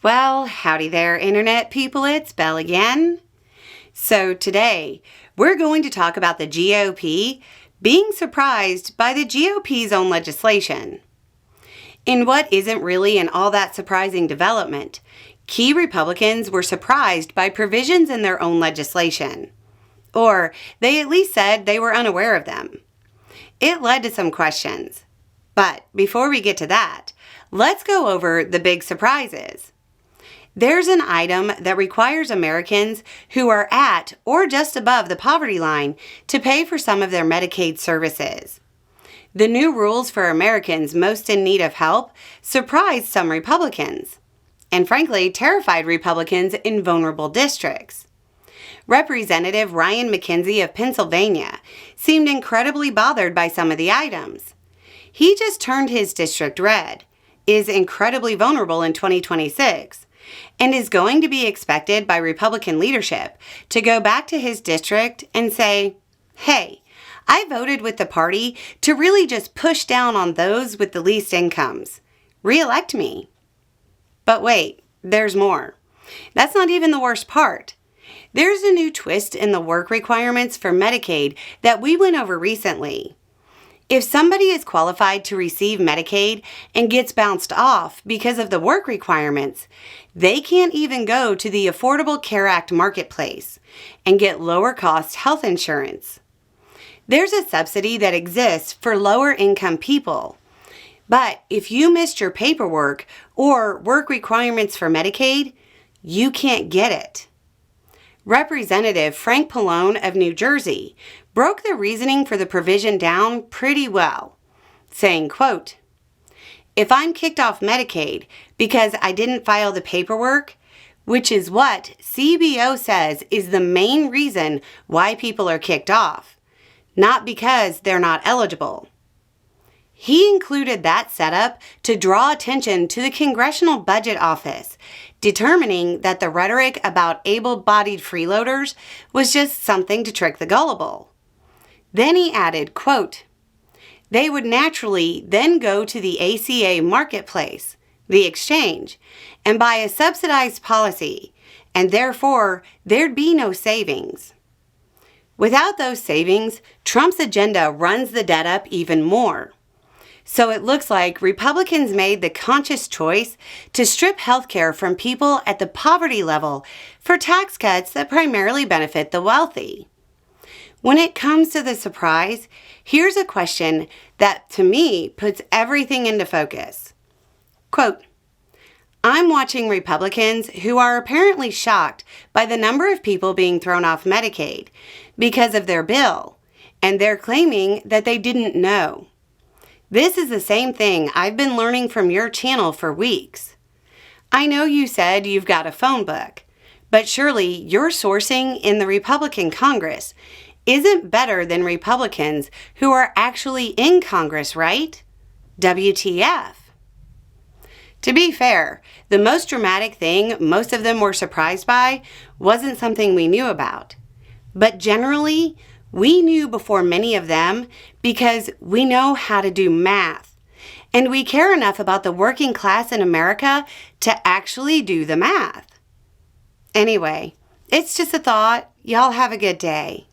Well, howdy there, Internet people. It's Belle again. So today, we're going to talk about the GOP being surprised by the GOP's own legislation. In what isn't really an all that surprising development, key Republicans were surprised by provisions in their own legislation. Or they at least said they were unaware of them. It led to some questions. But before we get to that, let's go over the big surprises. There's an item that requires Americans who are at or just above the poverty line to pay for some of their Medicaid services. The new rules for Americans most in need of help surprised some Republicans, and frankly terrified Republicans in vulnerable districts. Representative Ryan McKenzie of Pennsylvania seemed incredibly bothered by some of the items. He just turned his district red, is incredibly vulnerable in 2026, and is going to be expected by Republican leadership to go back to his district and say, hey, I voted with the party to really just push down on those with the least incomes. Re-elect me. But wait, there's more. That's not even the worst part. There's a new twist in the work requirements for Medicaid that we went over recently. If somebody is qualified to receive Medicaid and gets bounced off because of the work requirements, they can't even go to the Affordable Care Act marketplace and get lower cost health insurance. There's a subsidy that exists for lower income people. But if you missed your paperwork or work requirements for Medicaid, you can't get it. Representative Frank Pallone of New Jersey broke the reasoning for the provision down pretty well, saying, quote, if I'm kicked off Medicaid because I didn't file the paperwork, which is what CBO says is the main reason why people are kicked off, not because they're not eligible. He included that setup to draw attention to the Congressional Budget Office, determining that the rhetoric about able-bodied freeloaders was just something to trick the gullible. Then he added, quote, they would naturally then go to the ACA marketplace, the exchange, and buy a subsidized policy, and therefore there'd be no savings. Without those savings, Trump's agenda runs the debt up even more. So it looks like Republicans made the conscious choice to strip healthcare from people at the poverty level for tax cuts that primarily benefit the wealthy. When it comes to the surprise, here's a question that, to me, puts everything into focus. Quote, I'm watching Republicans who are apparently shocked by the number of people being thrown off Medicaid because of their bill, and they're claiming that they didn't know. This is the same thing I've been learning from your channel for weeks. I know you said you've got a phone book, but surely your sourcing in the Republican Congress isn't better than Republicans who are actually in Congress, right? WTF. To be fair, the most dramatic thing most of them were surprised by wasn't something we knew about. But generally, we knew before many of them because we know how to do math. And we care enough about the working class in America to actually do the math. Anyway, it's just a thought. Y'all have a good day.